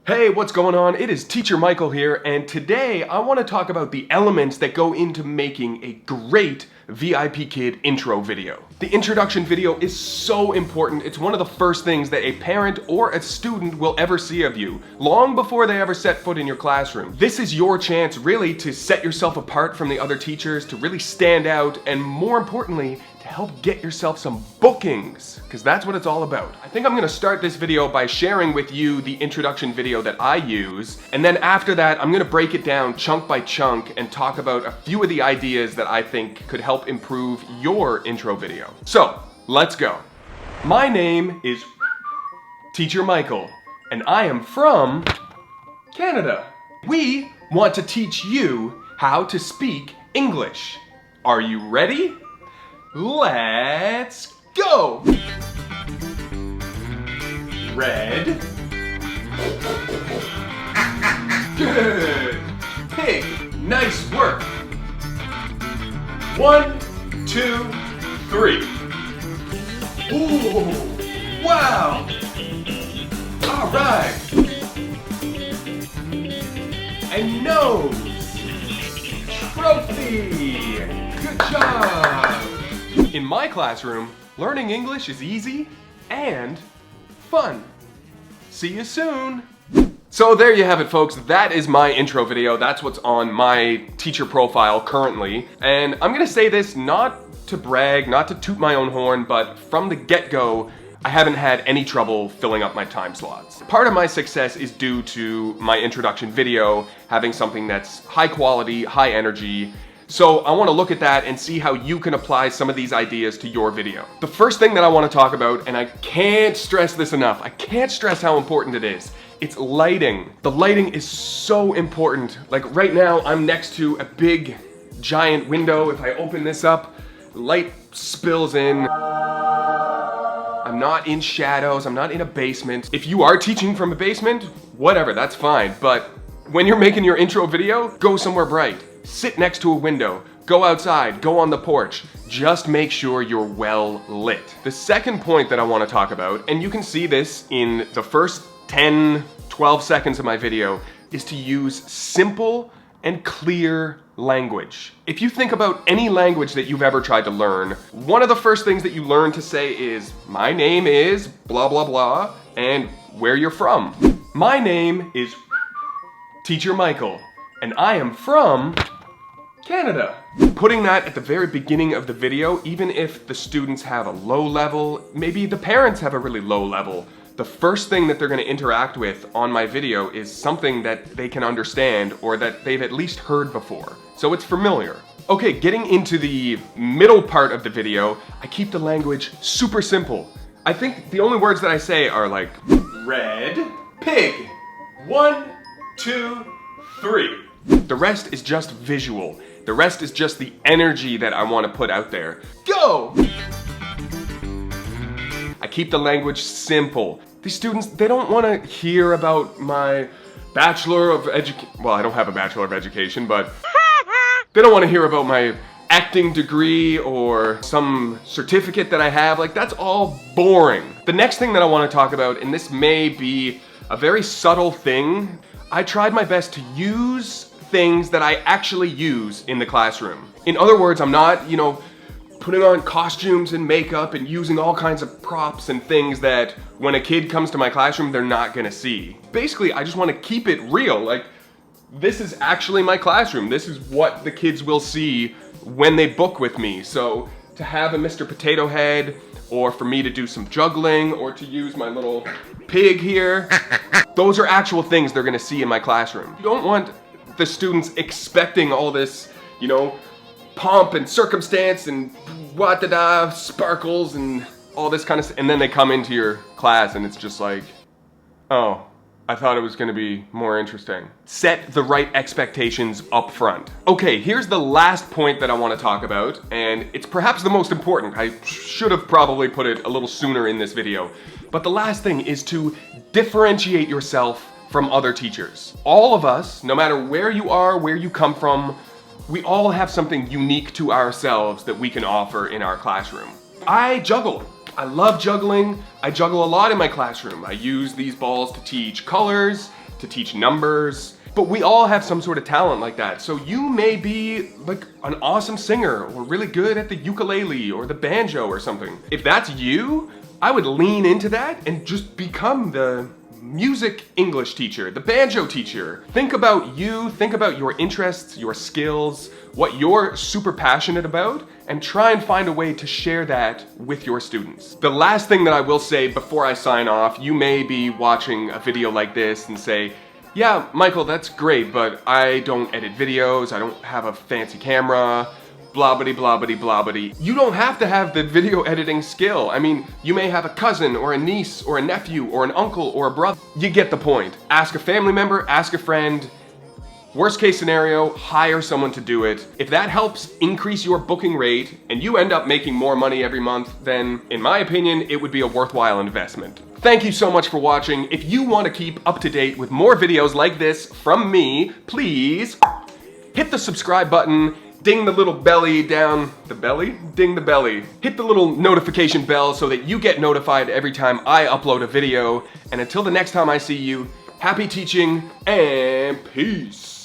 Hey, what's going on? It is Teacher Michael here, and today I want to talk about the elements that go into making a great VIPKid intro video. The introduction video is so important. It's one of the first things that a parent or a student will ever see of you, long before they ever set foot in your classroom. This is your chance really to set yourself apart from the other teachers, to really stand out, and more importantly, to help get yourself some bookings, because that's what it's all about. I think I'm gonna start this video by sharing with you the introduction video that I use, and then after that, I'm gonna break it down chunk by chunk and talk about a few of the ideas that I think could help improve your intro video. So, let's go. My name is Teacher Michael, and I am from Canada. We want to teach you how to speak English. Are you ready? Let's go! Red. Good. Pig. Nice work. 1, 2, 3. Ooh. Wow. All right. And nose. Trophy. Good job. In my classroom, learning English is easy and fun. See you soon. So there you have it, folks. That is my intro video. That's what's on my teacher profile currently. And I'm gonna say this not to brag, not to toot my own horn, but from the get-go, I haven't had any trouble filling up my time slots. Part of my success is due to my introduction video having something that's high quality, high energy. So I want to look at that and see how you can apply some of these ideas to your video. The first thing that I want to talk about, and I can't stress this enough, I can't stress how important it is, it's lighting. The lighting is so important. Like right now, I'm next to a big, giant window. If I open this up, light spills in. I'm not in shadows, I'm not in a basement. If you are teaching from a basement, whatever, that's fine. But when you're making your intro video, go somewhere bright. Sit next to a window, go outside, go on the porch. Just make sure you're well lit. The second point that I want to talk about, and you can see this in the first 10, 12 seconds of my video, is to use simple and clear language. If you think about any language that you've ever tried to learn, one of the first things that you learn to say is, my name is blah, blah, blah, and where you're from. My name is Teacher Michael, and I am from Canada. Putting that at the very beginning of the video, even if the students have a low level, maybe the parents have a really low level, the first thing that they're going to interact with on my video is something that they can understand or that they've at least heard before. So it's familiar. Okay, getting into the middle part of the video, I keep the language super simple. I think the only words that I say are like red, pig, 1, 2, 3. The rest is just visual. The rest is just the energy that I want to put out there. Go! I keep the language simple. These students, they don't want to hear about my Bachelor of Education. Well, I don't have a Bachelor of Education, but they don't want to hear about my acting degree or some certificate that I have. Like, that's all boring. The next thing that I want to talk about, and this may be a very subtle thing, I tried my best to use things that I actually use in the classroom. In other words, I'm not, putting on costumes and makeup and using all kinds of props and things that when a kid comes to my classroom, they're not gonna see. Basically, I just want to keep it real. Like, this is actually my classroom. This is what the kids will see when they book with me. So to have a Mr. Potato Head, or for me to do some juggling, or to use my little pig here, those are actual things they're gonna see in my classroom. You don't want the students expecting all this, pomp and circumstance and wa-da-da, sparkles and all this kind of stuff, and then they come into your class and it's just like, oh, I thought it was gonna be more interesting. Set the right expectations up front. Okay, here's the last point that I want to talk about, and it's perhaps the most important. I should have probably put it a little sooner in this video. But the last thing is to differentiate yourself from other teachers. All of us, no matter where you are, where you come from, we all have something unique to ourselves that we can offer in our classroom. I juggle. I love juggling. I juggle a lot in my classroom. I use these balls to teach colors to teach numbers. But we all have some sort of talent like that. So you may be like an awesome singer or really good at the ukulele or the banjo or something. If that's you, I would lean into that and just become the music English teacher, the banjo teacher. Think about you, think about your interests, your skills, what you're super passionate about, and try and find a way to share that with your students. The last thing that I will say before I sign off, you may be watching a video like this and say, yeah, Michael, that's great, but I don't edit videos, I don't have a fancy camera, blah-bitty, blah-bitty, blah-bitty. You don't have to have the video editing skill. I mean, you may have a cousin or a niece or a nephew or an uncle or a brother. You get the point. Ask a family member, ask a friend. Worst case scenario, hire someone to do it. If that helps increase your booking rate and you end up making more money every month, then in my opinion, it would be a worthwhile investment. Thank you so much for watching. If you want to keep up to date with more videos like this from me, please hit the subscribe button. Ding the little belly down the belly? Ding the belly. Hit the little notification bell so that you get notified every time I upload a video. And until the next time I see you, happy teaching and peace.